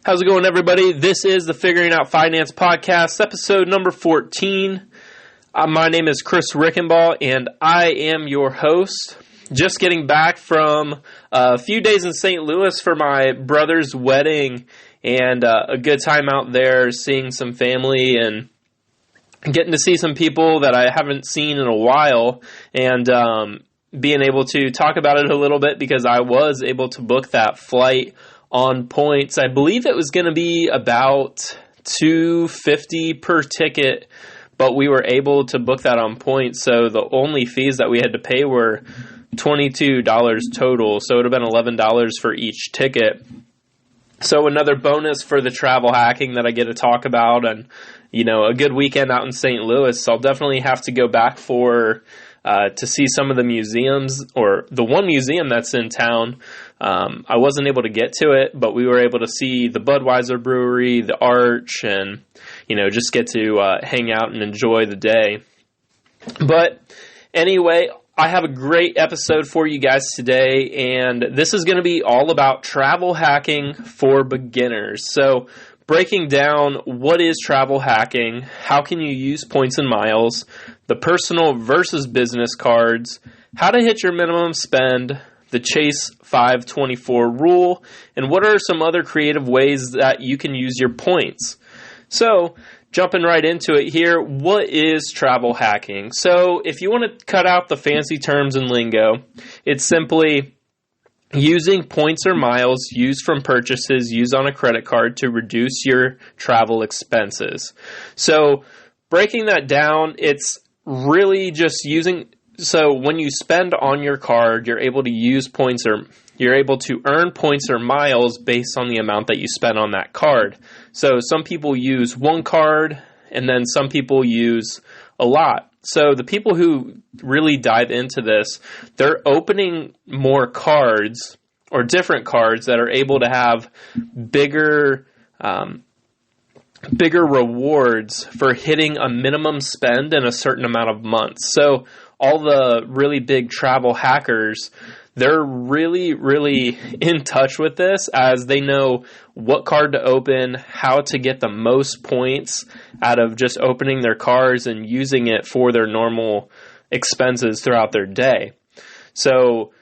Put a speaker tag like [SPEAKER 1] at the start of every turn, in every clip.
[SPEAKER 1] How's it going, everybody? This is the Figuring Out Finance Podcast, episode number 14. My name is Chris Rickenbaugh, and I am your host. Just getting back from a few days in St. Louis for my brother's wedding, and a good time out there seeing some family and getting to see some people that I haven't seen in a while, and being able to talk about it a little bit because I was able to book that flight on points. I believe it was going to be about $250 per ticket, but we were able to book that on points. So the only fees that we had to pay were $22 total. So it would have been $11 for each ticket. So another bonus for the travel hacking that I get to talk about, and a good weekend out in St. Louis. So I'll definitely have to go back to see some of the museums, or the one museum that's in town. I wasn't able to get to it, but we were able to see the Budweiser Brewery, the Arch, and, just get to hang out and enjoy the day. But anyway, I have a great episode for you guys today, and this is going to be all about travel hacking for beginners. So breaking down what is travel hacking, how can you use points and miles, the personal versus business cards, how to hit your minimum spend, the Chase 524 rule, and what are some other creative ways that you can use your points. So, jumping right into it here, what is travel hacking? So, if you want to cut out the fancy terms and lingo, it's simply using points or miles used from purchases used on a credit card to reduce your travel expenses. So, breaking that down, it's really just using. So when you spend on your card, you're able to use points, or you're able to earn points or miles based on the amount that you spend on that card. So some people use one card, and then some people use a lot. So the people who really dive into this, they're opening more cards or different cards that are able to have bigger rewards for hitting a minimum spend in a certain amount of months. So all the really big travel hackers, they're really, really in touch with this, as they know what card to open, how to get the most points out of just opening their cards and using it for their normal expenses throughout their day. So,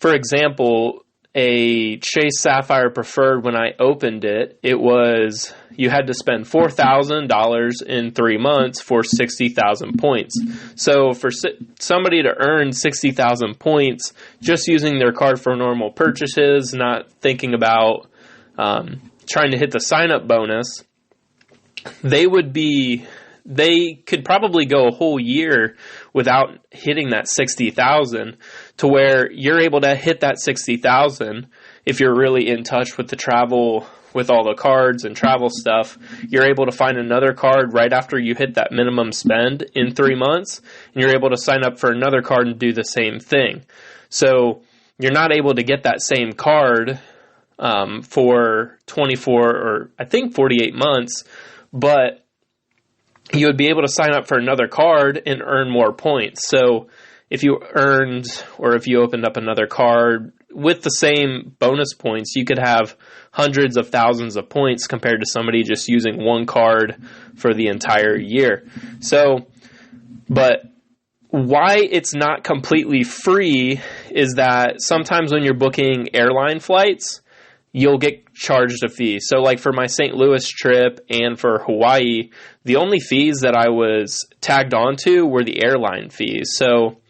[SPEAKER 1] for example, a Chase Sapphire Preferred, when I opened it, you had to spend $4,000 in 3 months for 60,000 points. So for somebody to earn 60,000 points just using their card for normal purchases, not thinking about trying to hit the sign-up bonus, they could probably go a whole year without hitting that 60,000, to where you're able to hit that 60,000 if you're really in touch with the travel, with all the cards and travel stuff. You're able to find another card right after you hit that minimum spend in 3 months, and you're able to sign up for another card and do the same thing. So you're not able to get that same card for 24 or I think 48 months, but you would be able to sign up for another card and earn more points. So if you opened up another card with the same bonus points, you could have hundreds of thousands of points compared to somebody just using one card for the entire year. So, but why it's not completely free is that sometimes when you're booking airline flights, you'll get charged a fee. So like for my St. Louis trip and for Hawaii, the only fees that I was tagged onto were the airline fees. So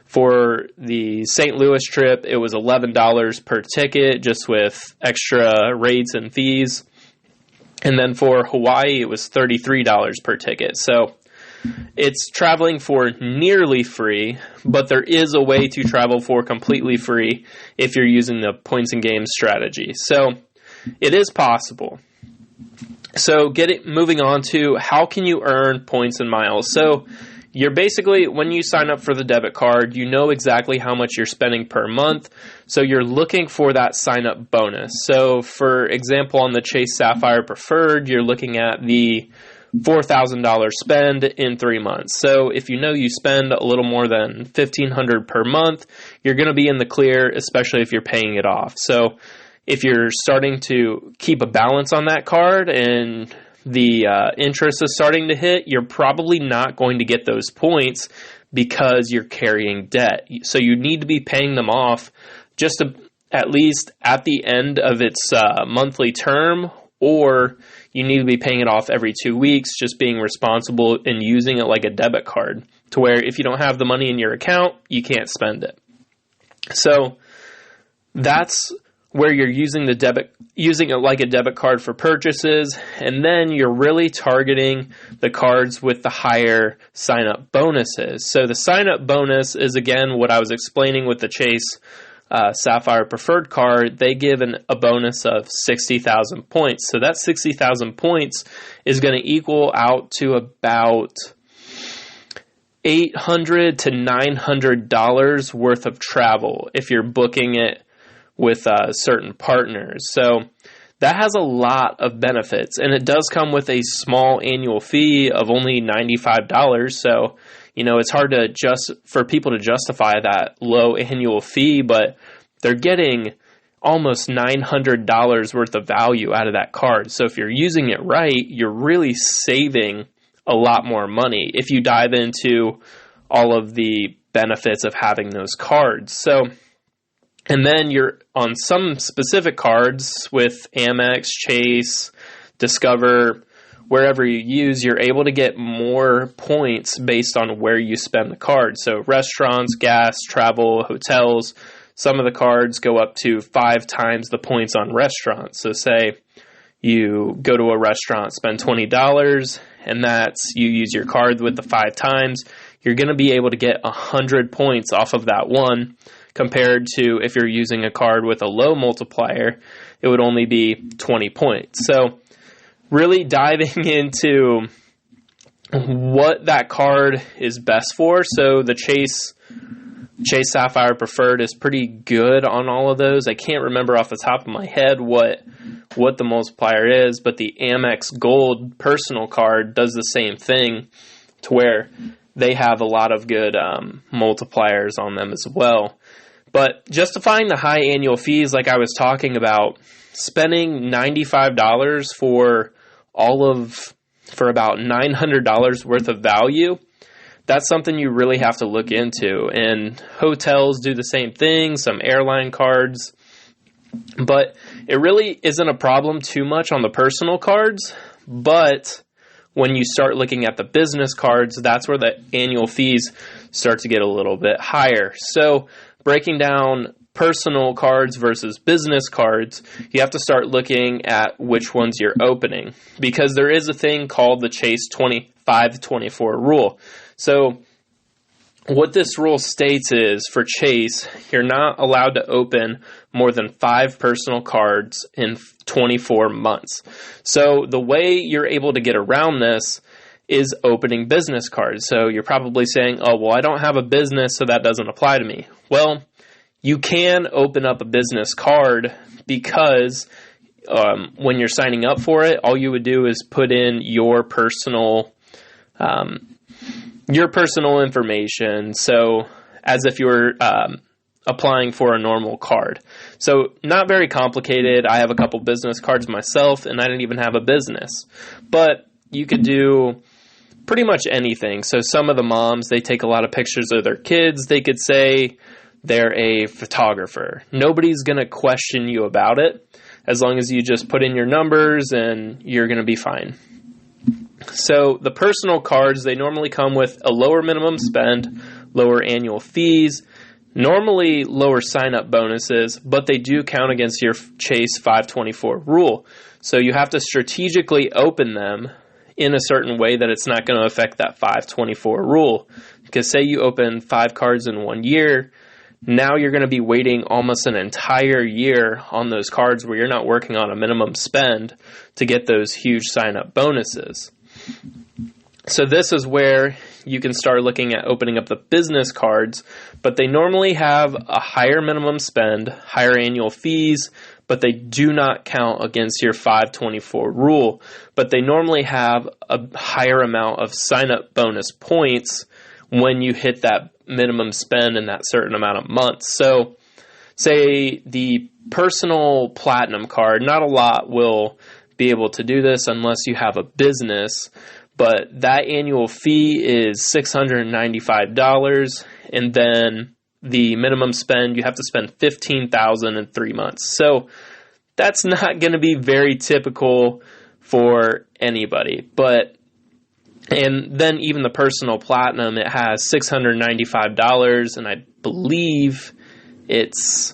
[SPEAKER 1] for the St. Louis trip, it was $11 per ticket, just with extra rates and fees. And then for Hawaii, it was $33 per ticket. So it's traveling for nearly free, but there is a way to travel for completely free if you're using the points and games strategy. So it is possible. So moving on to how can you earn points and miles. So you're basically, when you sign up for the debit card, you know exactly how much you're spending per month. So you're looking for that sign-up bonus. So for example, on the Chase Sapphire Preferred, you're looking at the $4,000 spend in 3 months. So if you know you spend a little more than $1,500 per month, you're going to be in the clear, especially if you're paying it off. So if you're starting to keep a balance on that card and the interest is starting to hit, you're probably not going to get those points because you're carrying debt. So you need to be paying them off just at least at the end of its monthly term, or you need to be paying it off every 2 weeks, just being responsible and using it like a debit card, to where if you don't have the money in your account, you can't spend it. So that's where you're using it like a debit card for purchases, and then you're really targeting the cards with the higher sign-up bonuses. So the sign-up bonus is, again, what I was explaining with the Chase Sapphire Preferred card. They give a bonus of 60,000 points. So that 60,000 points is going to equal out to about $800 to $900 worth of travel if you're booking it with certain partners. So that has a lot of benefits, and it does come with a small annual fee of only $95. So, it's hard for people to justify that low annual fee, but they're getting almost $900 worth of value out of that card. So if you're using it right, you're really saving a lot more money if you dive into all of the benefits of having those cards. So, and then you're on some specific cards with Amex, Chase, Discover, wherever you use, you're able to get more points based on where you spend the card. So restaurants, gas, travel, hotels, some of the cards go up to 5 times the points on restaurants. So say you go to a restaurant, spend $20, and you use your card with the 5 times, you're going to be able to get 100 points off of that one, compared to if you're using a card with a low multiplier, it would only be 20 points. So really diving into what that card is best for. So the Chase Sapphire Preferred is pretty good on all of those. I can't remember off the top of my head what the multiplier is, but the Amex Gold personal card does the same thing, to where they have a lot of good multipliers on them as well. But justifying the high annual fees, like I was talking about, spending $95 for about $900 worth of value, that's something you really have to look into. And hotels do the same thing, some airline cards. But it really isn't a problem too much on the personal cards. But when you start looking at the business cards, that's where the annual fees start to get a little bit higher. So breaking down personal cards versus business cards, you have to start looking at which ones you're opening, because there is a thing called the Chase 25-24 rule. So what this rule states is, for Chase, you're not allowed to open more than 5 personal cards in 24 months. So the way you're able to get around this is opening business cards. So you're probably saying, oh, well, I don't have a business, so that doesn't apply to me. Well, you can open up a business card, because when you're signing up for it, all you would do is put in your personal information. So as if you were applying for a normal card. So not very complicated. I have a couple business cards myself, and I didn't even have a business. But you could do pretty much anything. So some of the moms, they take a lot of pictures of their kids. They could say they're a photographer. Nobody's going to question you about it, as long as you just put in your numbers, and you're going to be fine. So the personal cards, they normally come with a lower minimum spend, lower annual fees, normally lower sign-up bonuses, but they do count against your Chase 524 rule. So you have to strategically open them in a certain way that it's not going to affect that 524 rule. Because say you open 5 cards in 1 year, now you're going to be waiting almost an entire year on those cards where you're not working on a minimum spend to get those huge sign-up bonuses. So this is where you can start looking at opening up the business cards, but they normally have a higher minimum spend, higher annual fees, but they do not count against your 524 rule. But they normally have a higher amount of sign-up bonus points when you hit that minimum spend in that certain amount of months. So say the personal platinum card, not a lot will be able to do this unless you have a business, but that annual fee is $695, and then the minimum spend, you have to spend $15,000 in 3 months. So that's not going to be very typical for anybody. And then even the personal platinum, it has $695, and I believe it's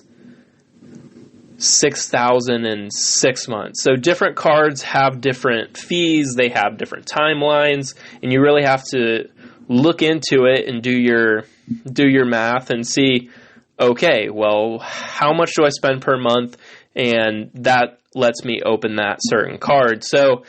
[SPEAKER 1] $6,000 in 6 months. So different cards have different fees, they have different timelines, and you really have to look into it and do your math and see, okay, well, how much do I spend per month? And that lets me open that certain card. So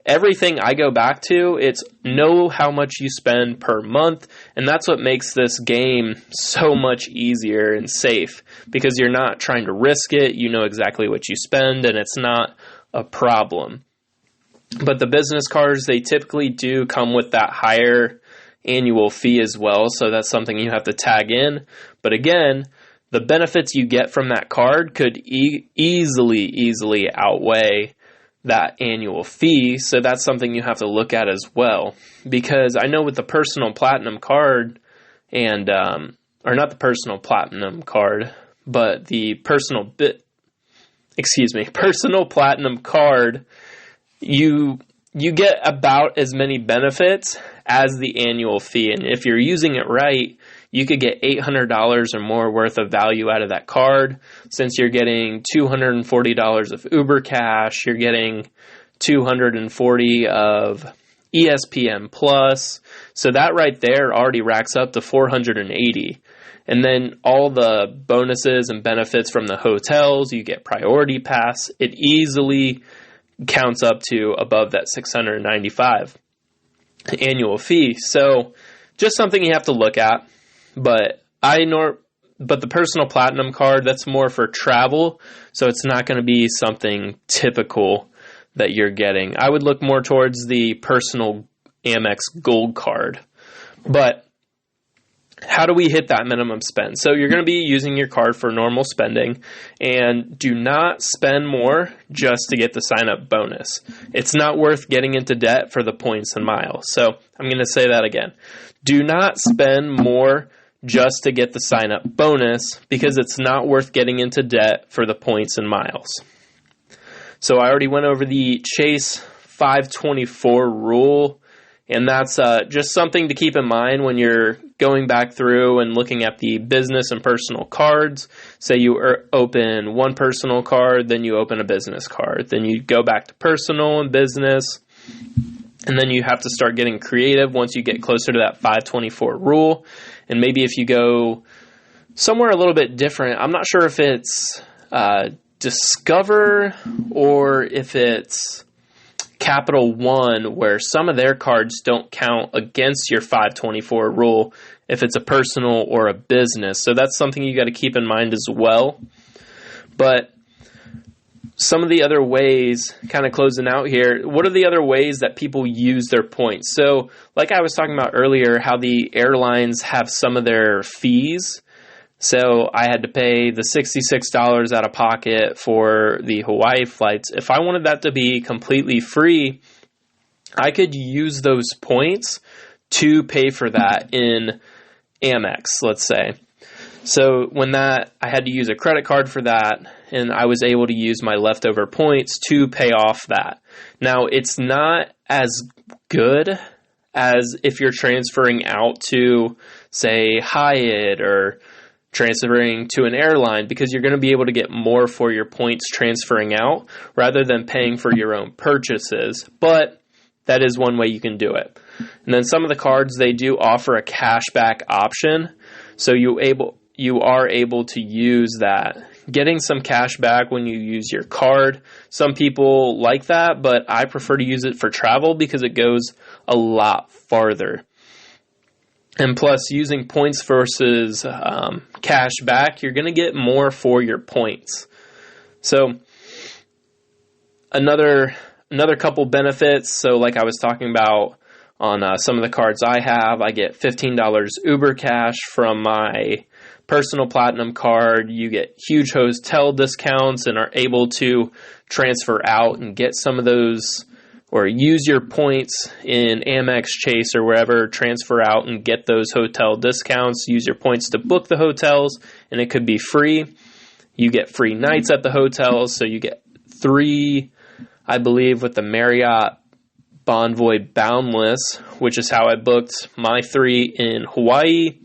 [SPEAKER 1] everything I go back to, it's know how much you spend per month, and that's what makes this game so much easier and safe, because you're not trying to risk it. You know exactly what you spend, and it's not a problem. But the business cards, they typically do come with that higher annual fee as well, so that's something you have to tag in. But again, the benefits you get from that card could easily outweigh that annual fee, so that's something you have to look at as well. Because I know with the personal platinum card, and or not the personal platinum card, but the personal platinum card, you get about as many benefits as the annual fee, and if you're using it right, you could get $800 or more worth of value out of that card. Since you're getting $240 of Uber Cash, you're getting $240 of ESPN Plus. So that right there already racks up to $480. And then all the bonuses and benefits from the hotels, you get Priority Pass. It easily counts up to above that $695 annual fee. So just something you have to look at. But the personal platinum card, that's more for travel, so it's not going to be something typical that you're getting. I would look more towards the personal Amex Gold card. But how do we hit that minimum spend? So you're going to be using your card for normal spending, and do not spend more just to get the sign-up bonus. It's not worth getting into debt for the points and miles. So I'm going to say that again. Do not spend more just to get the sign-up bonus, because it's not worth getting into debt for the points and miles. So I already went over the Chase 524 rule, and that's just something to keep in mind when you're going back through and looking at the business and personal cards. Say you open one personal card, then you open a business card. Then you go back to personal and business, and then you have to start getting creative once you get closer to that 524 rule. And maybe if you go somewhere a little bit different, I'm not sure if it's Discover or if it's Capital One, where some of their cards don't count against your 524 rule if it's a personal or a business. So that's something you got to keep in mind as well. But some of the other ways, kind of closing out here, what are the other ways that people use their points? So like I was talking about earlier, how the airlines have some of their fees. So I had to pay the $66 out of pocket for the Hawaii flights. If I wanted that to be completely free, I could use those points to pay for that in Amex, let's say. So when I had to use a credit card for that, and I was able to use my leftover points to pay off that. Now, it's not as good as if you're transferring out to, say, Hyatt or transferring to an airline, because you're going to be able to get more for your points transferring out rather than paying for your own purchases. But that is one way you can do it. And then some of the cards, they do offer a cashback option. So you are able to use that, getting some cash back when you use your card. Some people like that, but I prefer to use it for travel because it goes a lot farther. And plus, using points versus cash back, you're going to get more for your points. So another couple benefits. So like I was talking about on some of the cards I have, I get $15 Uber Cash from my personal platinum card, you get huge hotel discounts and are able to transfer out and get some of those, or use your points in Amex, Chase, or wherever, transfer out and get those hotel discounts. Use your points to book the hotels, and it could be free. You get free nights at the hotels, so you get 3, I believe, with the Marriott Bonvoy Boundless, which is how I booked my 3 in Hawaii.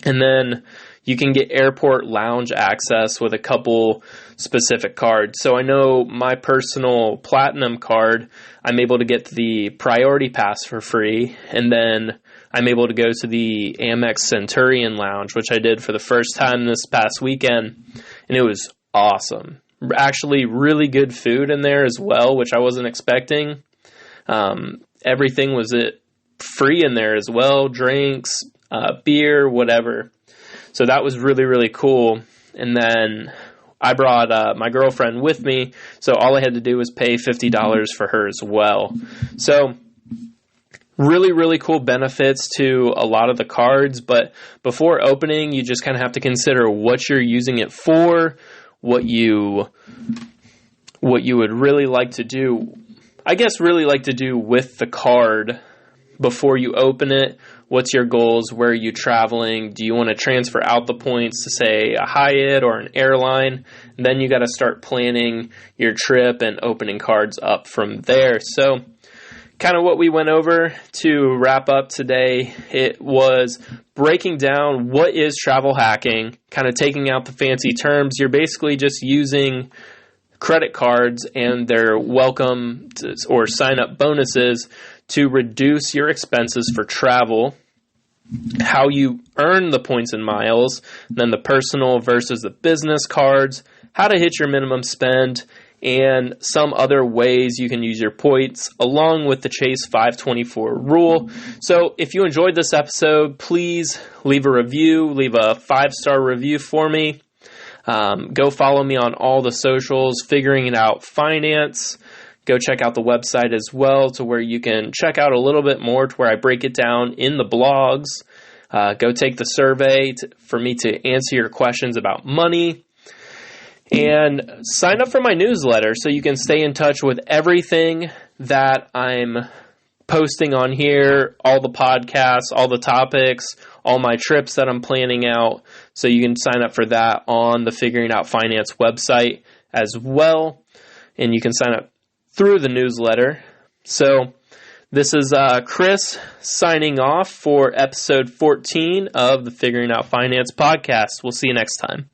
[SPEAKER 1] And then you can get airport lounge access with a couple specific cards. So I know my personal platinum card, I'm able to get the priority pass for free, and then I'm able to go to the Amex Centurion Lounge, which I did for the first time this past weekend, and it was awesome. Actually, really good food in there as well, which I wasn't expecting. Everything was free in there as well, drinks, beer, whatever. So that was really, really cool. And then I brought my girlfriend with me, so all I had to do was pay $50 for her as well. So really, really cool benefits to a lot of the cards, but before opening, you just kind of have to consider what you're using it for, what you would really like to do. I guess really like to do with the card before you open it. What's your goals? Where are you traveling? Do you want to transfer out the points to, say, a Hyatt or an airline? And then you got to start planning your trip and opening cards up from there. So kind of what we went over to wrap up today, it was breaking down what is travel hacking, kind of taking out the fancy terms. You're basically just using credit cards and their welcome or sign-up bonuses to reduce your expenses for travel, how you earn the points and miles, then the personal versus the business cards, how to hit your minimum spend, and some other ways you can use your points along with the Chase 524 rule. So if you enjoyed this episode, please leave a review, leave a 5-star review for me. Go follow me on all the socials, Figuring It Out Finance. Go check out the website as well, to where you can check out a little bit more, to where I break it down in the blogs. Go take the survey for me to answer your questions about money. And sign up for my newsletter so you can stay in touch with everything that I'm posting on here, all the podcasts, all the topics, all my trips that I'm planning out. So you can sign up for that on the Figuring Out Finance website as well. And you can sign up through the newsletter. So this is Chris signing off for episode 14 of the Figuring Out Finance podcast. We'll see you next time.